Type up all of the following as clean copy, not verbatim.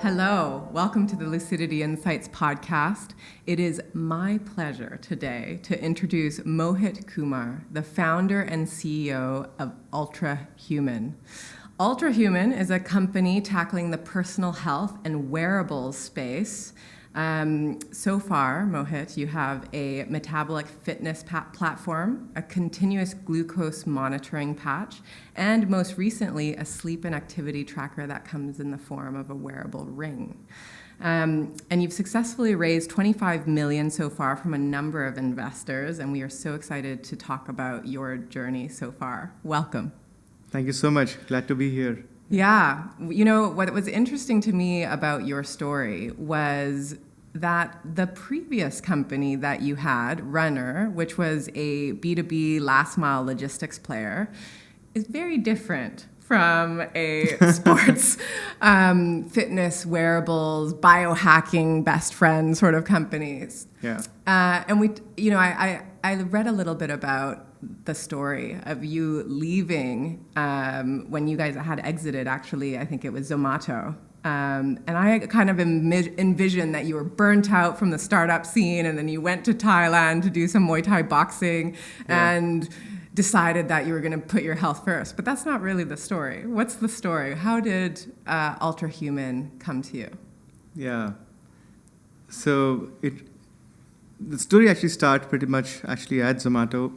Hello, welcome to the Lucidity Insights podcast. It is my pleasure today to introduce Mohit Kumar, the founder and CEO of UltraHuman. UltraHuman is a company tackling the personal health and wearables space. So far, Mohit, you have a metabolic fitness platform, a continuous glucose monitoring patch, and most recently, a sleep and activity tracker that comes in the form of a wearable ring. And you've successfully raised $25 million so far from a number of investors, and we are so excited to talk about your journey so far. Welcome. Thank you so much. Glad to be here. Yeah. You know, what was interesting to me about your story was that the previous company that you had, Runner, which was a B2B last mile logistics player, is very different from a sports, fitness, wearables, biohacking, best friend sort of companies. Yeah. And we, you know, I read a little bit about the story of you leaving when you guys had exited, actually, I think it was Zomato. And I kind of envisioned that you were burnt out from the startup scene, and then you went to Thailand to do some Muay Thai boxing and decided that you were going to put your health first. But that's not really the story. What's the story? How did UltraHuman come to you? Yeah. So the story actually starts pretty much actually at Zomato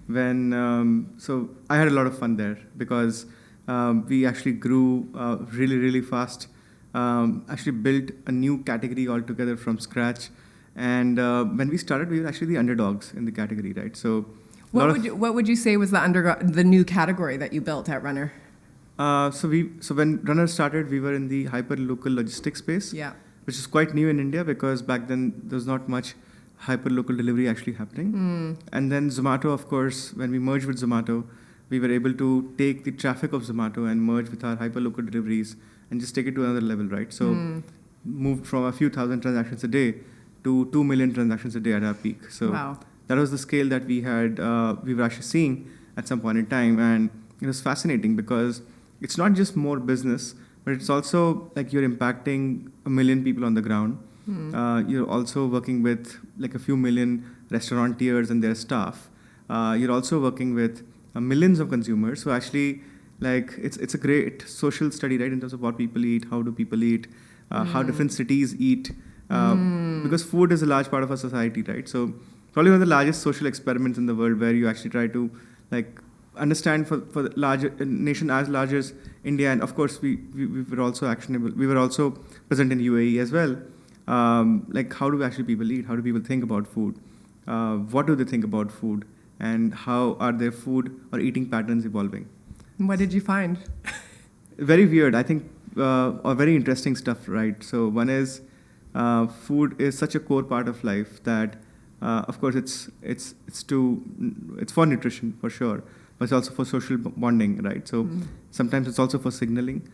when, so I had a lot of fun there because we actually grew really, really fast. Actually built a new category altogether from scratch. And when we started, we were actually the underdogs in the category, right? So what would you say was the new category that you built at Runner? So when Runner started, we were in the hyper-local logistics space, which is quite new in India because back then there was not much hyper-local delivery actually happening. And then Zomato, of course, when we merged with Zomato, we were able to take the traffic of Zomato and merge with our hyper-local deliveries and just take it to another level, right? So moved from a few thousand transactions a day to 2 million transactions a day at our peak. So that was the scale that we were actually seeing at some point in time. And it was fascinating because it's not just more business, but it's also like you're impacting 1 million people on the ground. You're also working with like a few million restaurateurs and their staff. You're also working with millions of consumers. So actually, like it's a great social study, right? In terms of what people eat, how do people eat, how different cities eat, because food is a large part of our society, right? So probably one of the largest social experiments in the world, where you actually try to like understand for the larger nation as large as India, and of course we were also actionable. We were also present in UAE as well. Like how do actually people eat? How do people think about food? What do they think about food? And how are their food or eating patterns evolving? What did you find? Very weird. I think or very interesting stuff, right? So one is food is such a core part of life that, of course, it's for nutrition for sure, but it's also for social bonding, right? So sometimes it's also for signaling.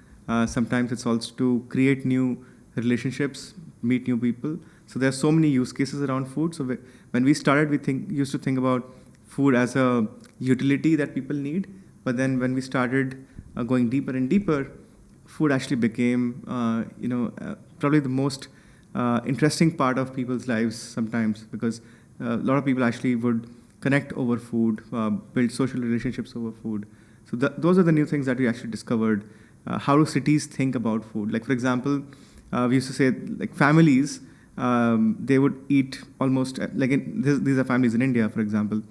Sometimes it's also to create new relationships, meet new people. So there are so many use cases around food. So when we started, we used to think about food as a utility that people need. But then when we started going deeper and deeper, food actually became, probably the most interesting part of people's lives sometimes, because a lot of people actually would connect over food, build social relationships over food. So those are the new things that we actually discovered. How do cities think about food? Like, for example, we used to say, like, families, they would eat almost, these are families in India, for example.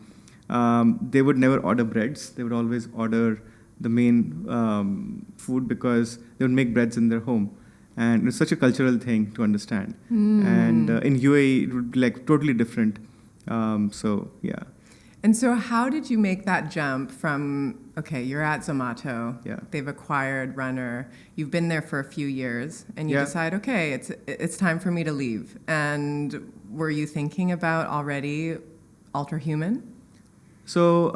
They would never order breads. They would always order the main food because they would make breads in their home. And it's such a cultural thing to understand. And in UAE, it would be like totally different. So, yeah. And so how did you make that jump from, okay, you're at Zomato, they've acquired Runner, you've been there for a few years, and you decide, okay, it's time for me to leave. And were you thinking about already UltraHuman? So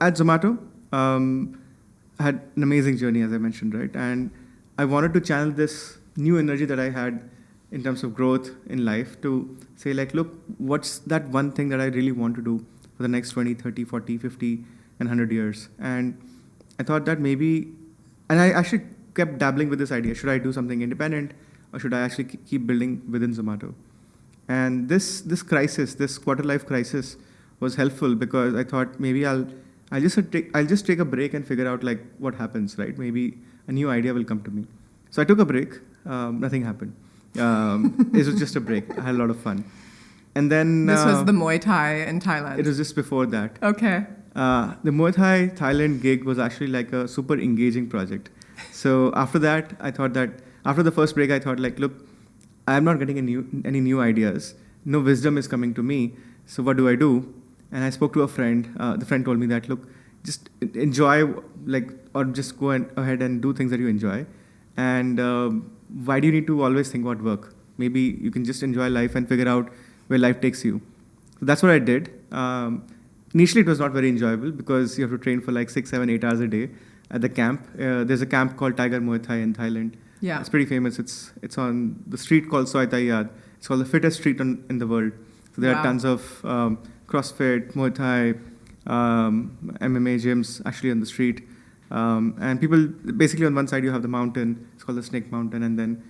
at Zomato, I had an amazing journey, as I mentioned, right? And I wanted to channel this new energy that I had in terms of growth in life to say, like, look, what's that one thing that I really want to do for the next 20, 30, 40, 50, and 100 years? And I thought that maybe, and I actually kept dabbling with this idea. Should I do something independent, or should I actually keep building within Zomato? And this crisis, this quarter-life crisis, was helpful because I thought maybe I'll just take a break and figure out like what happens, right? Maybe a new idea will come to me. So I took a break. Nothing happened. It was just a break. I had a lot of fun. And then this was the Muay Thai in Thailand. It was just before that. Okay. The Muay Thai Thailand gig was actually like a super engaging project. So after that, I thought that after the first break, I thought like, look, I'm not getting any new ideas. No wisdom is coming to me. So what do I do? And I spoke to a friend. The friend told me that, look, just enjoy, or just go ahead and do things that you enjoy. And why do you need to always think about work? Maybe you can just enjoy life and figure out where life takes you. So that's what I did. Initially, it was not very enjoyable because you have to train for like 6, 7, 8 hours a day at the camp. There's a camp called Tiger Muay Thai in Thailand. Yeah. It's pretty famous. It's on the street called Soi Thai Yad. It's called the fittest street in the world. So there are tons of CrossFit, Muay Thai, MMA gyms actually on the street. And people, basically on one side you have the mountain. It's called the Snake Mountain. And then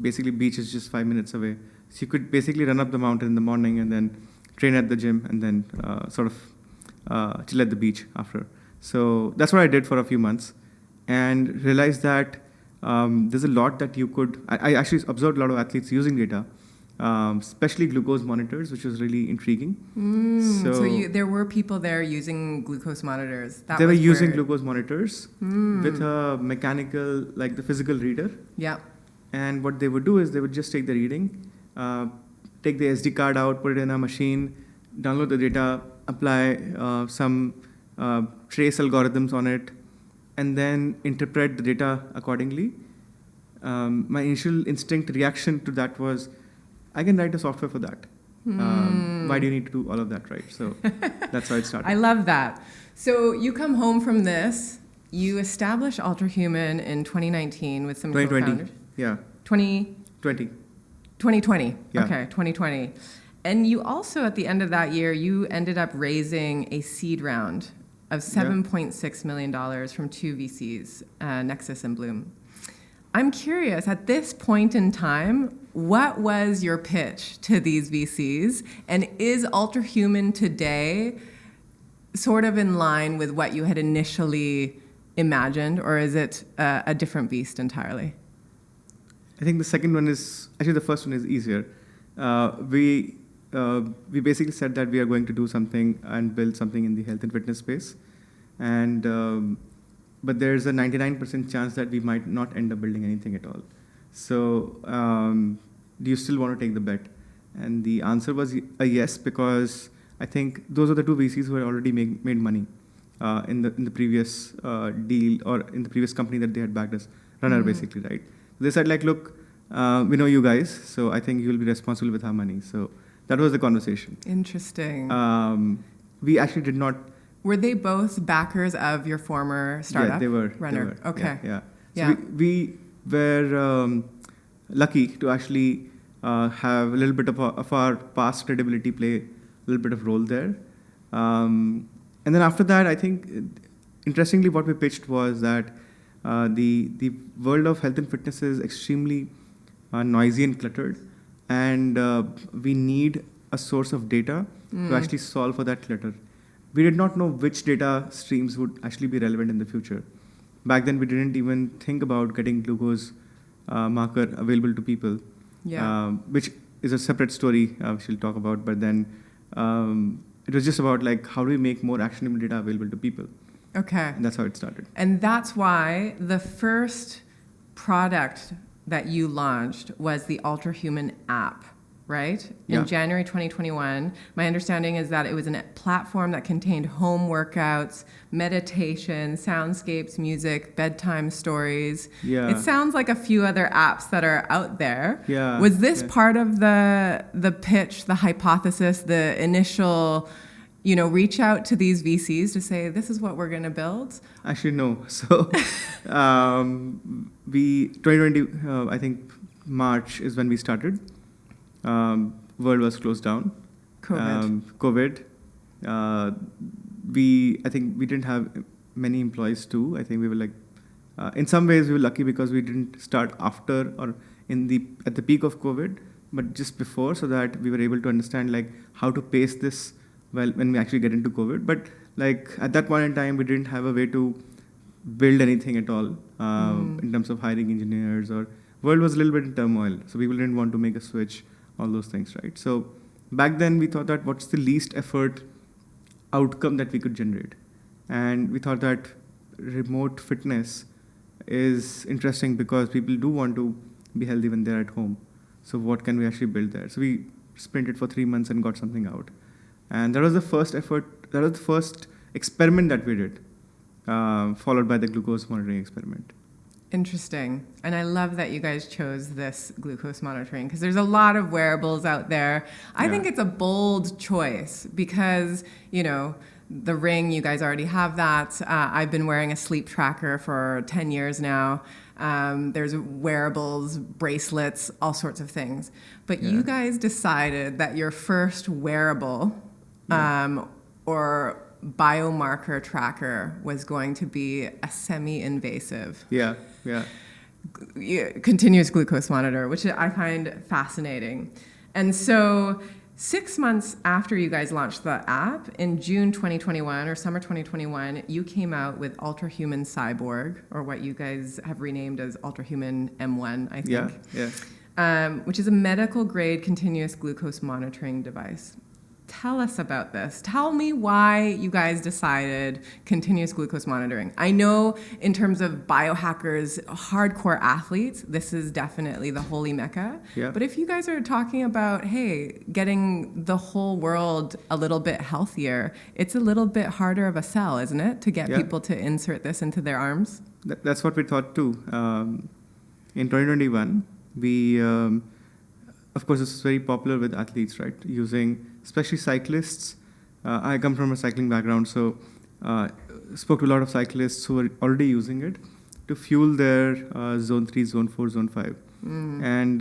basically beach is just 5 minutes away. So you could basically run up the mountain in the morning and then train at the gym and then chill at the beach after. So that's what I did for a few months and realized that there's a lot that you could... I actually observed a lot of athletes using data, especially glucose monitors, which was really intriguing. So there were people there using glucose monitors. They were using glucose monitors with a mechanical, like the physical reader. Yeah. And what they would do is they would just take the reading, take the SD card out, put it in a machine, download the data, apply some trace algorithms on it, and then interpret the data accordingly. My initial instinct reaction to that was, I can write a software for that. Why do you need to do all of that, right? So that's how it started. I love that. So you come home from this, you establish UltraHuman in 2019 with some 2020, co-founders. yeah. 2020. Yeah. Okay, 2020. And you also, at the end of that year, you ended up raising a seed round of $7.6 million from 2 VCs, Nexus and Bloom. I'm curious, at this point in time, what was your pitch to these VCs? And is UltraHuman today sort of in line with what you had initially imagined, or is it a different beast entirely? I think the second one is, actually the first one is easier. We basically said that we are going to do something and build something in the health and fitness space. And but there's a 99% chance that we might not end up building anything at all. So do you still want to take the bet? And the answer was a yes, because I think those are the 2 VCs who had already made money in the previous deal, or in the previous company that they had backed us, Runner, basically, right? They said, like, look, we know you guys, so I think you'll be responsible with our money. So that was the conversation. Interesting. We actually did not... Were they both backers of your former startup? Yeah, they were. Runner. They were. Okay. So we were lucky to actually have a little bit of our past credibility play a little bit of role there. And then after that, I think, interestingly, what we pitched was that the world of health and fitness is extremely noisy and cluttered, and we need a source of data to actually solve for that clutter. We did not know which data streams would actually be relevant in the future. Back then, we didn't even think about getting glucose marker available to people, which is a separate story which we'll talk about. But then it was just about, like, how do we make more actionable data available to people? Okay. And that's how it started. And that's why the first product that you launched was the UltraHuman app, right? In January 2021. My understanding is that it was a platform that contained home workouts, meditation, soundscapes, music, bedtime stories. Yeah. It sounds like a few other apps that are out there. Yeah. Was this part of the pitch, the hypothesis, the initial, reach out to these VCs to say, this is what we're going to build? Actually, no. So 2020, I think March is when we started. World was closed down. COVID. I think we didn't have many employees too. I think we were like In some ways, we were lucky because we didn't start after or at the peak of COVID, but just before, so that we were able to understand like how to pace this when we actually get into COVID. But like at that point in time, we didn't have a way to build anything at all in terms of hiring engineers, or world was a little bit in turmoil, so people didn't want to make a switch, all those things, right? So back then we thought that what's the least effort outcome that we could generate, and we thought that remote fitness is interesting because people do want to be healthy when they're at home. So what can we actually build there? So we sprinted for 3 months and got something out, and that was the first effort. That was the first experiment that we did, followed by the glucose monitoring experiment. Interesting. And I love that you guys chose this glucose monitoring, because there's a lot of wearables out there. I think it's a bold choice because, you know, the Ring, you guys already have that. I've been wearing a sleep tracker for 10 years now. There's wearables, bracelets, all sorts of things. But you guys decided that your first wearable or biomarker tracker was going to be a semi-invasive continuous glucose monitor, which I find fascinating. And so 6 months after you guys launched the app, in June 2021 or summer 2021, you came out with UltraHuman Cyborg, or what you guys have renamed as UltraHuman M1, I think. Which is a medical-grade continuous glucose monitoring device. Tell us about this. Tell me why you guys decided continuous glucose monitoring. I know in terms of biohackers, hardcore athletes, this is definitely the holy mecca. But if you guys are talking about, hey, getting the whole world a little bit healthier, it's a little bit harder of a sell, isn't it, to get people to insert this into their arms? That's what we thought too. In 2021, we, of course, this is very popular with athletes, right? Using, especially cyclists. I come from a cycling background, so spoke to a lot of cyclists who were already using it to fuel their zone 3, zone 4, zone 5. And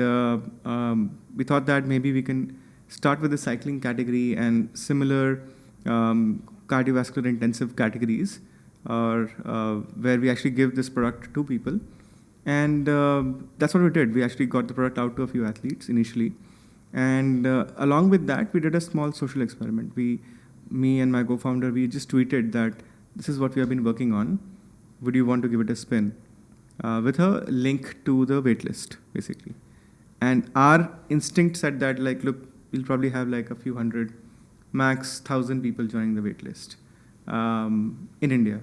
we thought that maybe we can start with the cycling category and similar cardiovascular intensive categories, or where we actually give this product to people. And that's what we did. We actually got the product out to a few athletes initially. And along with that, we did a small social experiment. Me and my co-founder, we just tweeted that this is what we have been working on. Would you want to give it a spin? With a link to the waitlist, basically. And our instinct said that, like, look, we'll probably have like a few hundred, max 1,000 people joining the waitlist in India.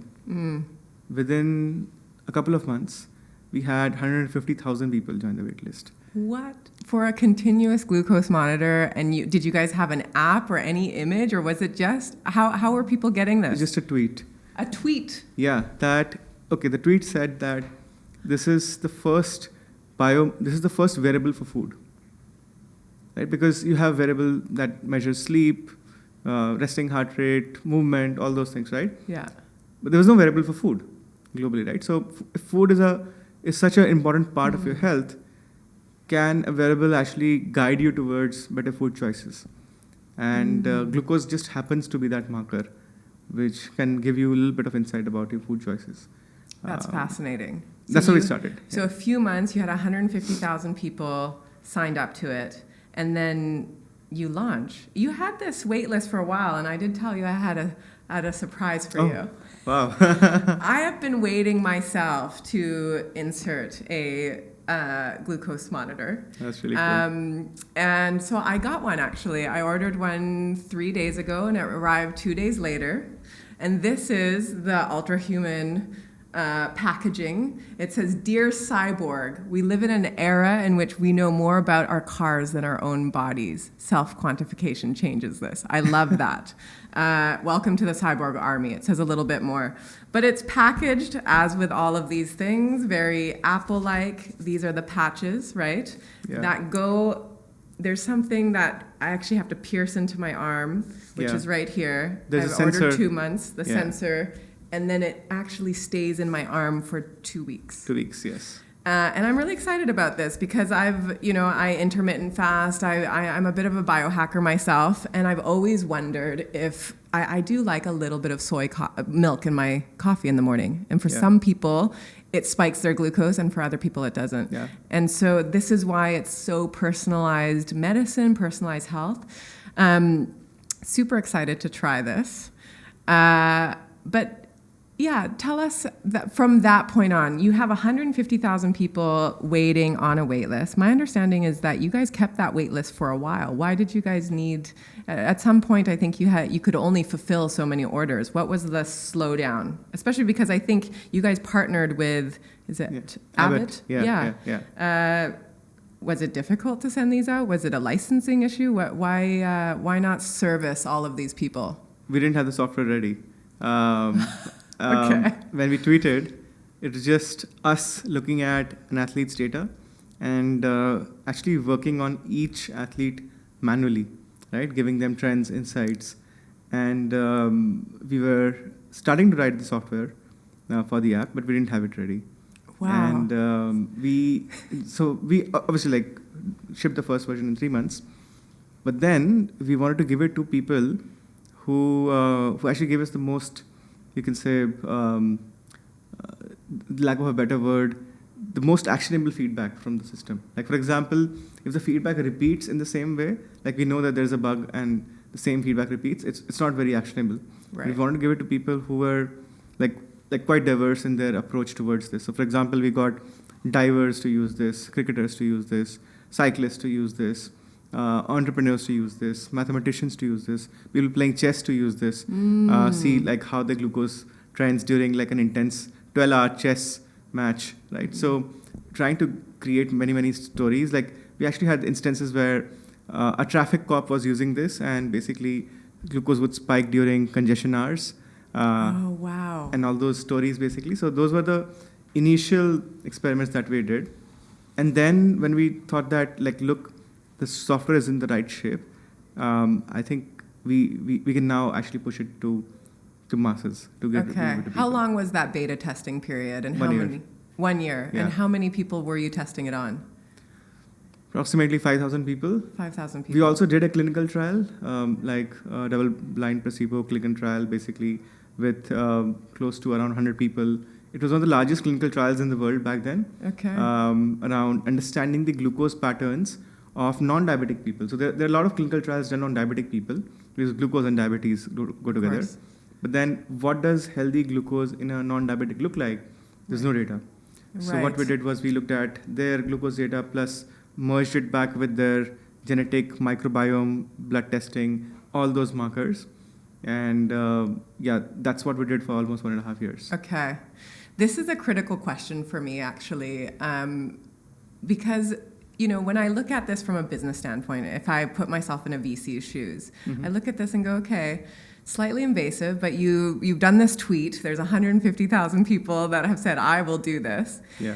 Within a couple of months, we had 150,000 people join the waitlist. What? For a continuous glucose monitor, and did you guys have an app or any image, or was it just, how were people getting this? Just a tweet. A tweet? Yeah, the tweet said that this is the first wearable for food. Right? Because you have wearable that measures sleep, resting heart rate, movement, all those things, right? Yeah. But there was no wearable for food globally, right? So if food is such an important part of your health, can a wearable actually guide you towards better food choices? And glucose just happens to be that marker, which can give you a little bit of insight about your food choices. That's fascinating. That's how we started. So a few months, you had 150,000 people signed up to it, and then you launch. You had this wait list for a while, and I did tell you I had a surprise for you. Wow. I have been waiting myself to insert a glucose monitor. That's really cool. And so I got one, actually. I ordered one 3 days ago, and it arrived 2 days later. And this is the UltraHuman packaging. It says, "Dear Cyborg, we live in an era in which we know more about our cars than our own bodies. Self-quantification changes this." I love that. Welcome to the cyborg army. It says a little bit more. But it's packaged, as with all of these things, very Apple-like. These are the patches, right? Yeah. That go... There's something that I actually have to pierce into my arm, which is right here. There's I've ordered 2 months, the sensor, and then it actually stays in my arm for 2 weeks. 2 weeks, yes. And I'm really excited about this because I intermittent fast. I'm a bit of a biohacker myself, and I've always wondered if I do like a little bit of soy milk in my coffee in the morning. And for some people, it spikes their glucose, and for other people it doesn't. Yeah. And so this is why it's so personalized medicine, personalized health. Super excited to try this. But yeah, tell us that from that point on, you have 150,000 people waiting on a wait list. My understanding is that you guys kept that wait list for a while. Why did you guys need, at some point I think you could only fulfill so many orders. What was the slowdown? Especially because I think you guys partnered with, is it Abbott? Yeah. Was it difficult to send these out? Was it a licensing issue? Why not service all of these people? We didn't have the software ready. Okay. When we tweeted, it was just us looking at an athlete's data and actually working on each athlete manually, right? Giving them trends, insights. And we were starting to write the software for the app, but we didn't have it ready. Wow. And we obviously shipped the first version in 3 months, but then we wanted to give it to people who actually gave us the most, you can say, lack of a better word, the most actionable feedback from the system. Like, for example, if the feedback repeats in the same way, like we know that there's a bug and the same feedback repeats, it's not very actionable. Right. We wanted to give it to people who were like quite diverse in their approach towards this. So, for example, we got divers to use this, cricketers to use this, cyclists to use this, entrepreneurs to use this, mathematicians to use this, people playing chess to use this, see like how the glucose trends during like an intense 12-hour chess match, right? So trying to create many stories. Like we actually had instances where a traffic cop was using this and basically glucose would spike during congestion hours. Oh, wow. And all those stories basically. So those were the initial experiments that we did. And then when we thought that, like, look, the software is in the right shape, I think we can now actually push it to masses to get it to people. How long was that beta testing period, and how many? 1 year. Yeah. And how many people were you testing it on? Approximately 5,000 people. 5,000 people. We also did a clinical trial, like a double-blind placebo clinical trial, basically with close to around 100 people. It was one of the largest clinical trials in the world back then. Okay. Around understanding the glucose patterns of non-diabetic people. So there are a lot of clinical trials done on diabetic people because glucose and diabetes go together. But then what does healthy glucose in a non-diabetic look like? There's no data. So what we did was we looked at their glucose data plus merged it back with their genetic, microbiome, blood testing, all those markers. And that's what we did for almost 1.5 years. Okay. This is a critical question for me, actually, because, when I look at this from a business standpoint, if I put myself in a VC's shoes, I look at this and go, okay, slightly invasive, but you've done this tweet. There's 150,000 people that have said, I will do this. Yeah.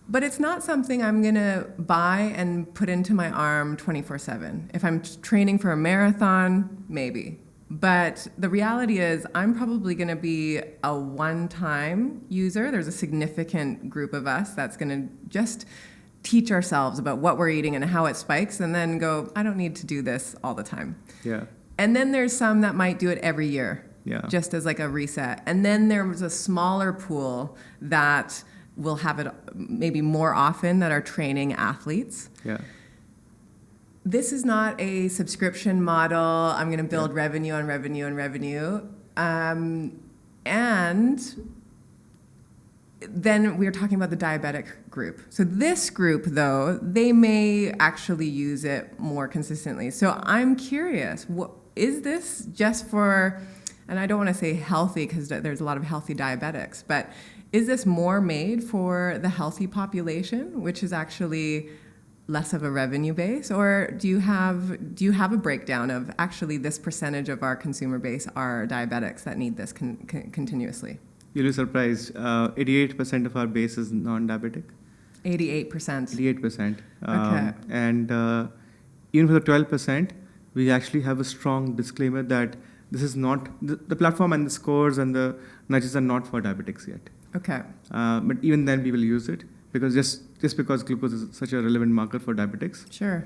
But it's not something I'm going to buy and put into my arm 24/7. If I'm training for a marathon, maybe. But the reality is I'm probably going to be a one-time user. There's a significant group of us that's going to just teach ourselves about what we're eating and how it spikes and then go, I don't need to do this all the time. Yeah. And then there's some that might do it every year, just as like a reset. And then there's a smaller pool that will have it maybe more often that are training athletes. Yeah. This is not a subscription model. I'm going to build revenue on revenue on revenue. And then we're talking about the diabetic group. So this group, though, they may actually use it more consistently. So I'm curious, is this just for, and I don't want to say healthy because there's a lot of healthy diabetics, but is this more made for the healthy population, which is actually less of a revenue base, or do you have a breakdown of actually this percentage of our consumer base are diabetics that need this continuously? You'll be surprised. 88% of our base is non-diabetic. 88%. 88%. Okay. And even for the 12%, we actually have a strong disclaimer that this is not the platform, and the scores and the nudges are not for diabetics yet. Okay. But even then, we will use it because just because glucose is such a relevant marker for diabetics. Sure.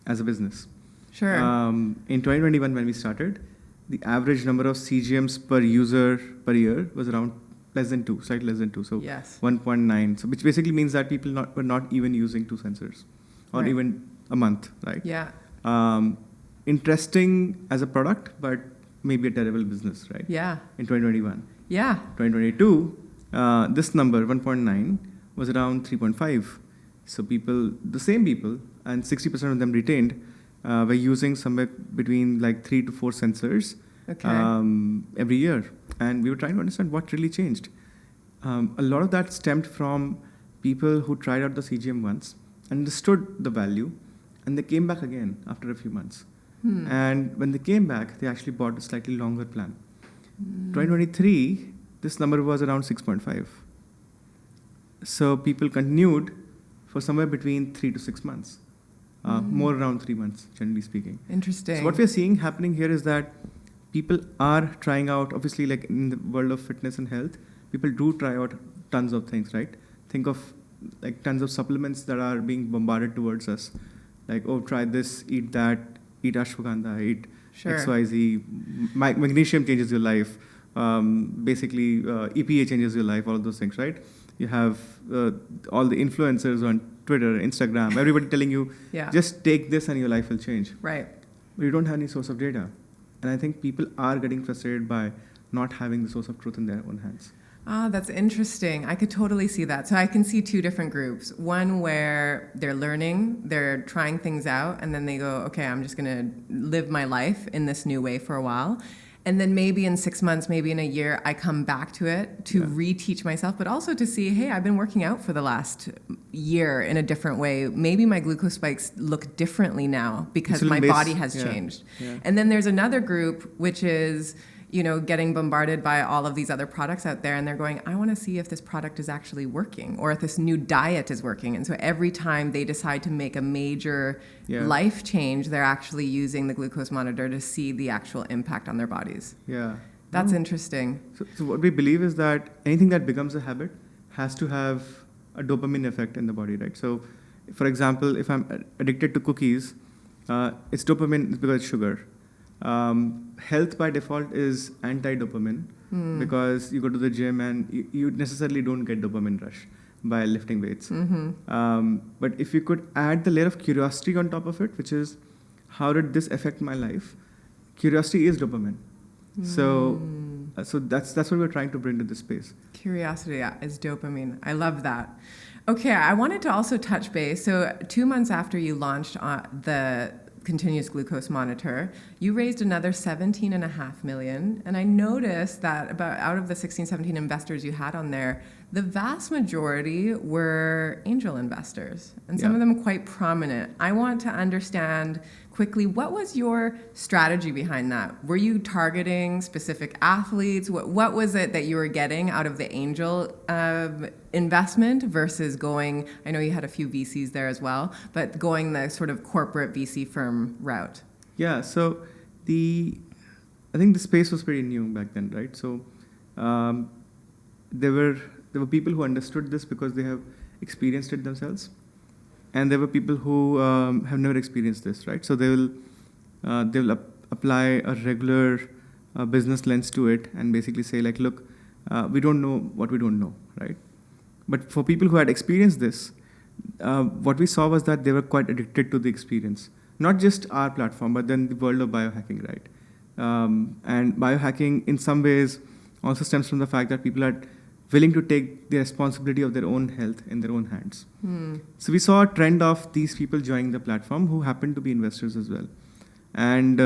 As a business. Sure. In 2021, when we started, the average number of CGMs per user per year was around less than 2, slightly less than 2. So yes. 1.9. So which basically means that people were not even using 2 sensors, or even a month, right? Yeah. Interesting as a product, but maybe a terrible business, right? Yeah. In 2021. Yeah. 2022, this number 1.9 was around 3.5. So the same people, and 60% of them retained, were using somewhere between like 3 to 4 sensors every year. And we were trying to understand what really changed. A lot of that stemmed from people who tried out the CGM once, understood the value, and they came back again after a few months. And when they came back, they actually bought a slightly longer plan. 2023, this number was around 6.5. So people continued for somewhere between 3 to 6 months. More around 3 months, generally speaking. Interesting. So what we're seeing happening here is that people are trying out, obviously, like in the world of fitness and health, people do try out tons of things, right? Think of like tons of supplements that are being bombarded towards us. Like, oh, try this, eat that, eat ashwagandha, eat XYZ. Magnesium changes your life. Basically, EPA changes your life, all of those things, right? You have all the influencers on Twitter, Instagram, everybody telling you, just take this and your life will change. Right. But you don't have any source of data. And I think people are getting frustrated by not having the source of truth in their own hands. That's interesting. I could totally see that. So I can see 2 different groups. One where they're learning, they're trying things out, and then they go, okay, I'm just going to live my life in this new way for a while. And then maybe in 6 months, maybe in a year, I come back to it to reteach myself, but also to see, hey, I've been working out for the last year in a different way. Maybe my glucose spikes look differently now because my body has changed. Yeah. And then there's another group, which is, getting bombarded by all of these other products out there, and they're going, I want to see if this product is actually working or if this new diet is working. And so every time they decide to make a major life change, they're actually using the glucose monitor to see the actual impact on their bodies. Yeah. That's interesting. So what we believe is that anything that becomes a habit has to have a dopamine effect in the body, right? So, for example, if I'm addicted to cookies, it's dopamine because it's sugar. Health by default is anti-dopamine because you go to the gym and you necessarily don't get dopamine rush by lifting weights. But if you could add the layer of curiosity on top of it, which is how did this affect my life? Curiosity is dopamine. So that's what we're trying to bring to this space. Curiosity is dopamine. I love that. Okay, I wanted to also touch base. So 2 months after you launched the continuous glucose monitor, you raised another $17.5 million. And I noticed that about out of the 16, 17 investors you had on there, the vast majority were angel investors, and some of them quite prominent. I want to understand quickly, what was your strategy behind that? Were you targeting specific athletes? What was it that you were getting out of the angel investment versus going, I know you had a few VCs there as well, but going the sort of corporate VC firm route? Yeah, so I think the space was pretty new back then, right? So there were people who understood this because they have experienced it themselves. And there were people who have never experienced this, right? So they will apply a regular business lens to it and basically say, like, look, we don't know what we don't know, right? But for people who had experienced this, what we saw was that they were quite addicted to the experience. Not just our platform, but then the world of biohacking, right? And biohacking, in some ways, also stems from the fact that people are willing to take the responsibility of their own health in their own hands. So we saw a trend of these people joining the platform who happen to be investors as well. And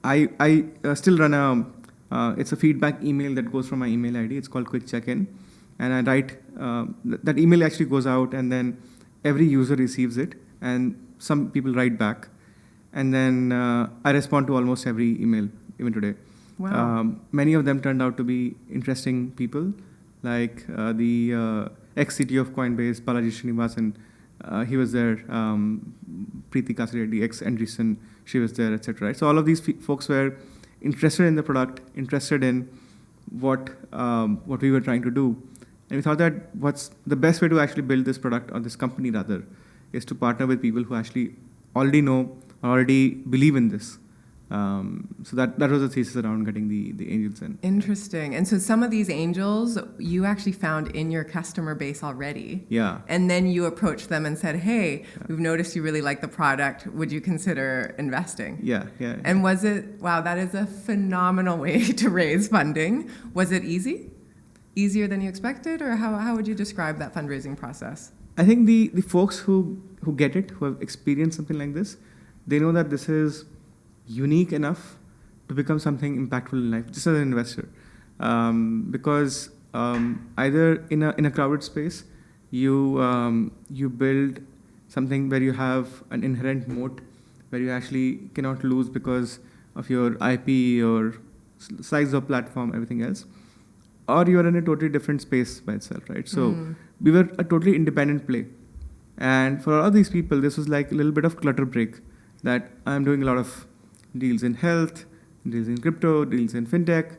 I still run it's a feedback email that goes from my email ID. It's called Quick Check-in. And I write, that email actually goes out, and then every user receives it, and some people write back. And then I respond to almost every email, even today. Wow. Many of them turned out to be interesting people, like the ex-CTO of Coinbase, Balaji Srinivasan, he was there. Preeti Kasireddy, ex-Andreessen, she was there, etc. Right? So all of these folks were interested in the product, interested in what we were trying to do. And we thought that what's the best way to actually build this product, or this company rather, is to partner with people who actually already know or already believe in this. So that was the thesis around getting the angels in. Interesting. And so some of these angels you actually found in your customer base already. Yeah. And then you approached them and said, hey, we've noticed you really like the product. Would you consider investing? Yeah. And was it, wow, that is a phenomenal way to raise funding. Was it easy? Easier than you expected? Or how would you describe that fundraising process? I think the folks who get it, who have experienced something like this, they know that this is unique enough to become something impactful in life, just as an investor. Because either in a crowded space, you build something where you have an inherent moat, where you actually cannot lose because of your IP or size of platform, everything else. Or you are in a totally different space by itself, right? So we were a totally independent play. And for all these people, this was like a little bit of clutter break, that I'm doing a lot of deals in health, deals in crypto, deals in fintech.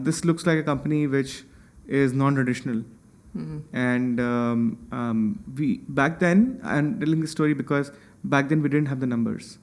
This looks like a company which is non-traditional. And we back then, I'm telling this story because back then we didn't have the numbers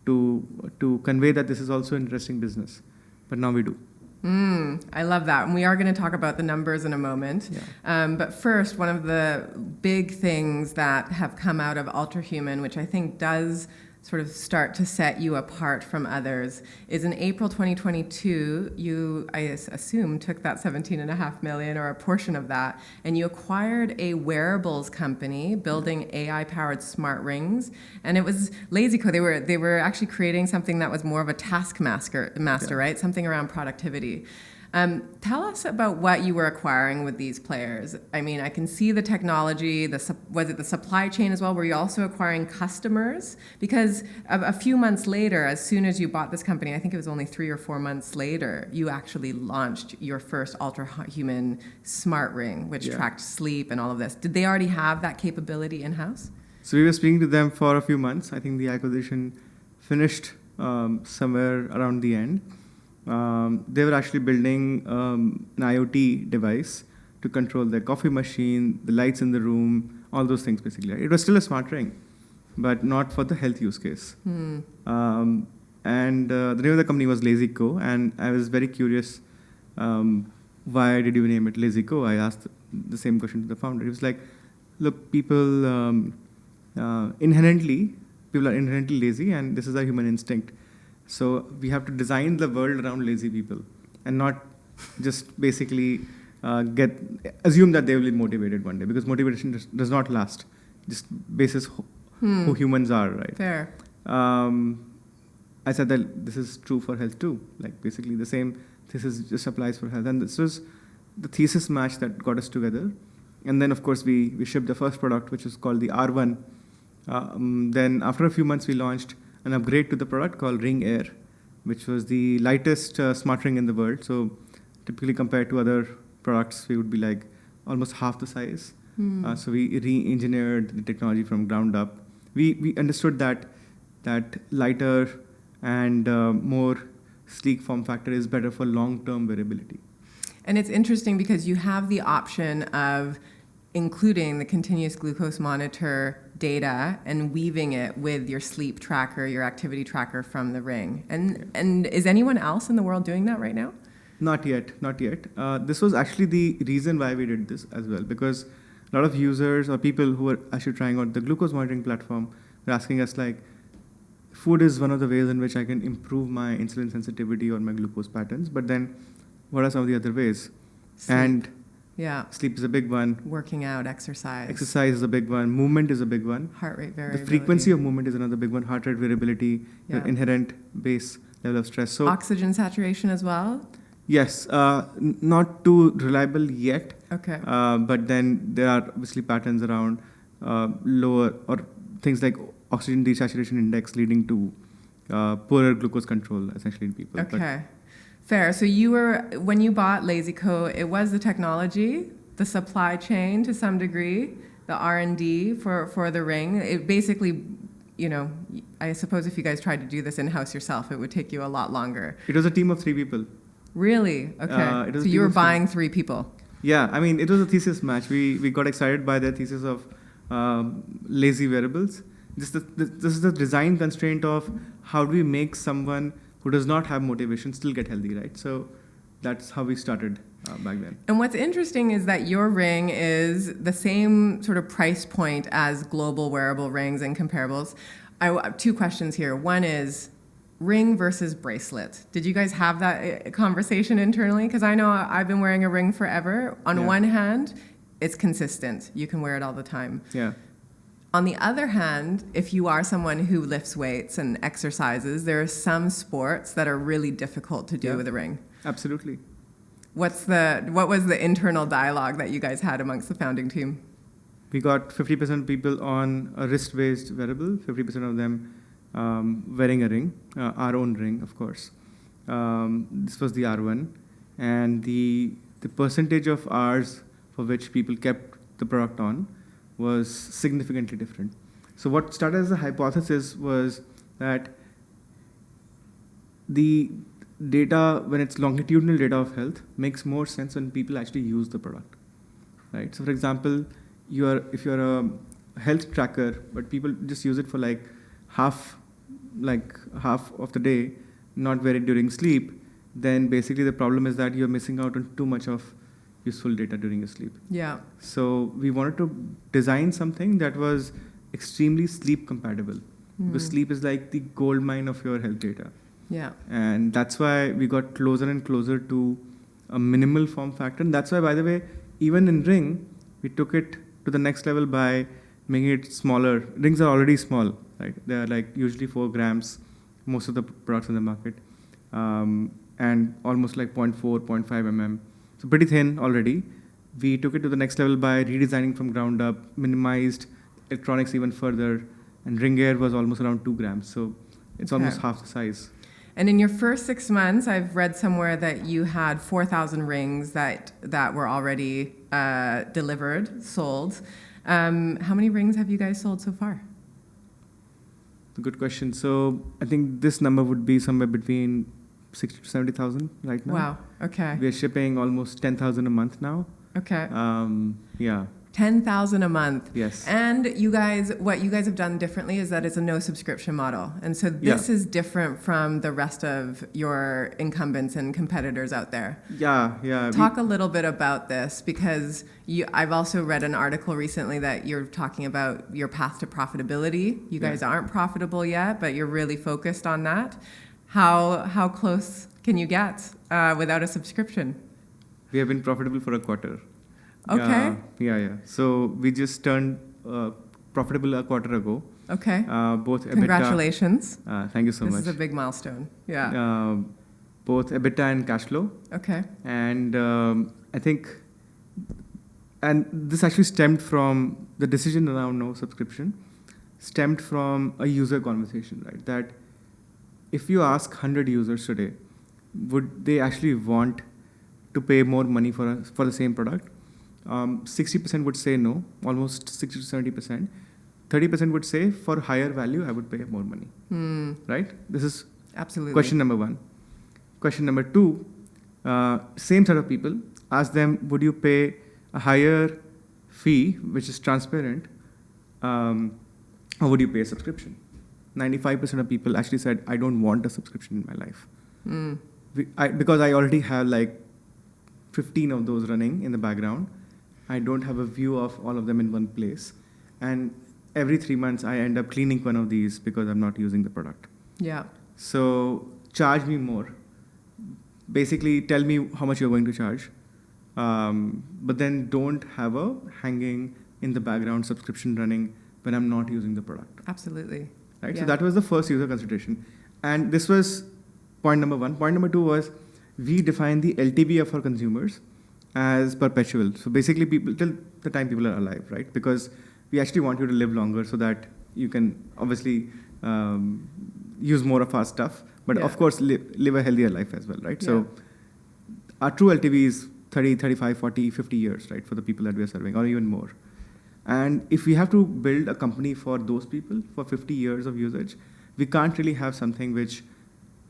to convey that this is also an interesting business. But now we do. I love that. And we are going to talk about the numbers in a moment. Yeah. But first, one of the big things that have come out of UltraHuman, which I think does sort of start to set you apart from others, is in April 2022, you, I assume, took that $17.5 million or a portion of that, and you acquired a wearables company building AI-powered smart rings, and it was LazyCo. They were actually creating something that was more of a taskmaster, right? Something around productivity. Tell us about what you were acquiring with these players. I mean, I can see the technology, was it the supply chain as well? Were you also acquiring customers? Because a few months later, as soon as you bought this company, I think it was only 3 or 4 months later, you actually launched your first UltraHuman smart ring, which tracked sleep and all of this. Did they already have that capability in-house? So we were speaking to them for a few months. I think the acquisition finished somewhere around the end. They were actually building an IoT device to control their coffee machine, the lights in the room, all those things basically. It was still a smart ring, but not for the health use case. And the name of the company was LazyCo, and I was very curious, why did you name it LazyCo? I asked the same question to the founder. He was like, look, people are inherently lazy, and this is our human instinct. So we have to design the world around lazy people and not just basically assume that they will be motivated one day, because motivation does not last, just basis who humans are, right? Fair. I said that this is true for health too. Like basically the same thesis just applies for health. And this was the thesis match that got us together. And then of course we shipped the first product, which is called the R1. Then after a few months we launched an upgrade to the product called Ring Air, which was the lightest smart ring in the world. So typically compared to other products, we would be like almost half the size. So we re-engineered the technology from ground up. We understood that lighter and more sleek form factor is better for long-term wearability. And it's interesting because you have the option of including the continuous glucose monitor data and weaving it with your sleep tracker, your activity tracker from the ring. And is anyone else in the world doing that right now? Not yet. This was actually the reason why we did this as well, because a lot of users or people who are actually trying out the glucose monitoring platform were asking us like, food is one of the ways in which I can improve my insulin sensitivity or my glucose patterns, but then what are some of the other ways? Sleep. And sleep is a big one. Working out, exercise. Exercise is a big one. Movement is a big one. Heart rate variability. The frequency of movement is another big one. Heart rate variability, your inherent base level of stress. So oxygen saturation as well? Yes. Not too reliable yet. Okay. But then there are obviously patterns around lower or things like oxygen desaturation index leading to poorer glucose control, essentially, in people. Okay. Fair. So when you bought LazyCo, it was the technology, the supply chain to some degree, the R&D for the ring. It basically, I suppose if you guys tried to do this in-house yourself, it would take you a lot longer. It was a team of 3 people. Really? Okay. So you were buying 3 people. Yeah. I mean, it was a thesis match. We got excited by the thesis of lazy wearables. this is the design constraint of how do we make someone who does not have motivation still get healthy, right? So that's how we started back then. And what's interesting is that your ring is the same sort of price point as global wearable rings and comparables. I have 2 questions here. One is ring versus bracelet. Did you guys have that conversation internally? Because I know I've been wearing a ring forever. On one hand, it's consistent. You can wear it all the time. Yeah. On the other hand, if you are someone who lifts weights and exercises, there are some sports that are really difficult to do with a ring. Absolutely. What was the internal dialogue that you guys had amongst the founding team? We got 50% people on a wrist-based wearable, 50% of them wearing a ring, our own ring, of course. This was the R1. And the percentage of hours for which people kept the product on was significantly different. So what started as a hypothesis was that the data, when it's longitudinal data of health, makes more sense when people actually use the product, right? So for example, if you're a health tracker, but people just use it for like half of the day, not wear it during sleep, then basically the problem is that you're missing out on too much of useful data during your sleep. Yeah. So we wanted to design something that was extremely sleep compatible. Because sleep is like the gold mine of your health data. Yeah. And that's why we got closer and closer to a minimal form factor. And that's why, by the way, even in ring, we took it to the next level by making it smaller. Rings are already small, right? They're like usually 4 grams, most of the products in the market, and almost like 0.4, 0.5 mm. So pretty thin already. We took it to the next level by redesigning from ground up, minimized electronics even further, and ring air was almost around 2 grams. So it's almost half the size. And in your first 6 months, I've read somewhere that you had 4,000 rings that were already delivered, sold. How many rings have you guys sold so far? A good question. So I think this number would be somewhere between 60 to 70,000 right now. Wow. Okay. We are shipping almost 10,000 a month now. Okay. Yeah. 10,000 a month. Yes. And what you guys have done differently is that it's a no subscription model. And so this is different from the rest of your incumbents and competitors out there. Yeah. Talk a little bit about this, because I've also read an article recently that you're talking about your path to profitability. You guys aren't profitable yet, but you're really focused on that. How close can you get without a subscription? We have been profitable for a quarter. Okay. Yeah. So we just turned profitable a quarter ago. Okay. Both EBITDA, congratulations. Thank you so much. This is a big milestone. Yeah. Both EBITDA and cash flow. Okay. And I think, and this actually stemmed from the decision around no subscription, stemmed from a user conversation, right? That if you ask 100 users today, would they actually want to pay more money for the same product? 60% would say no, almost 60 to 70%. 30% would say for higher value, I would pay more money. Right? This is absolutely question number 1. Question number 2, same set of people, ask them, would you pay a higher fee, which is transparent, or would you pay a subscription? 95% of people actually said, I don't want a subscription in my life. Because I already have like 15 of those running in the background. I don't have a view of all of them in one place. And every 3 months, I end up cleaning one of these because I'm not using the product. Yeah. So charge me more. Basically, tell me how much you're going to charge. But then don't have a hanging in the background subscription running when I'm not using the product. Absolutely. Right. Yeah. So that was the first user consideration. And this was point number 1. Point number 2 was we define the LTV of our consumers as perpetual. So basically people till the time people are alive, right? Because we actually want you to live longer so that you can obviously use more of our stuff, but of course live a healthier life as well, right? Yeah. So our true LTV is 30, 35, 40, 50 years, right? For the people that we are serving, or even more. And if we have to build a company for those people for 50 years of usage, we can't really have something which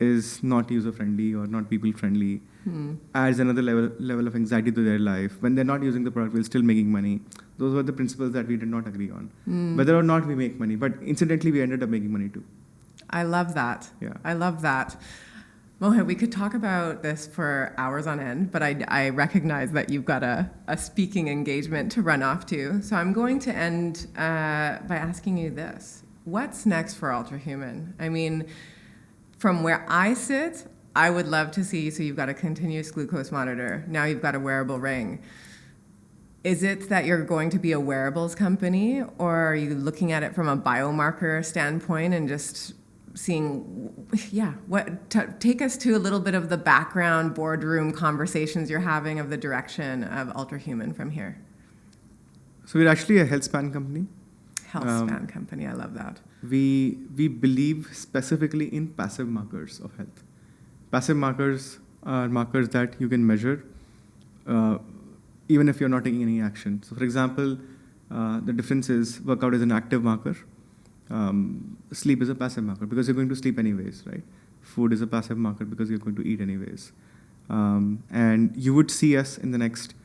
is not user-friendly or not people-friendly, adds another level of anxiety to their life. When they're not using the product, we're still making money. Those were the principles that we did not agree on. Whether or not we make money, but incidentally, we ended up making money too. I love that. Yeah. I love that. Mohit, we could talk about this for hours on end, but I recognize that you've got a speaking engagement to run off to. So I'm going to end by asking you this. What's next for UltraHuman? I mean, from where I sit, I would love to see, so you've got a continuous glucose monitor. Now you've got a wearable ring. Is it that you're going to be a wearables company, or are you looking at it from a biomarker standpoint and just seeing, take us to a little bit of the background boardroom conversations you're having of the direction of UltraHuman from here? So we're actually a health span company. Health span company, I love that. We believe specifically in passive markers of health. Passive markers are markers that you can measure even if you're not taking any action. So for example, the difference is workout is an active marker. Sleep is a passive marker because you're going to sleep anyways, right? Food is a passive marker because you're going to eat anyways. And you would see us in the next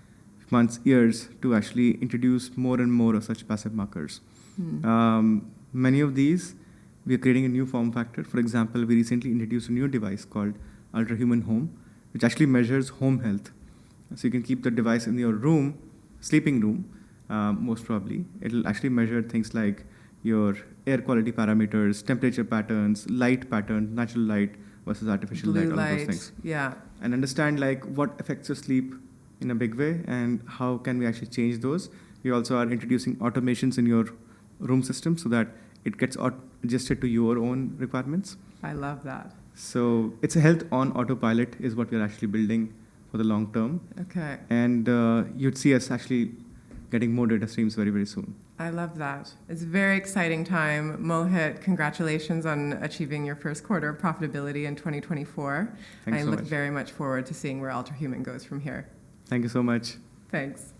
months, years, to actually introduce more and more of such passive markers. Many of these, we are creating a new form factor. For example, we recently introduced a new device called UltraHuman Home, which actually measures home health. So you can keep the device in your room, sleeping room, most probably. It'll actually measure things like your air quality parameters, temperature patterns, light patterns, natural light versus artificial light, all of those things. Yeah. And understand like what affects your sleep in a big way and how can we actually change those. We also are introducing automations in your room system so that it gets adjusted to your own requirements. I love that. So it's a health on autopilot is what we're actually building for the long term. Okay. And you'd see us actually getting more data streams very, very soon. I love that. It's a very exciting time. Mohit, congratulations on achieving your first quarter of profitability in 2024. Thanks so much. I look very much forward to seeing where UltraHuman goes from here. Thank you so much. Thanks.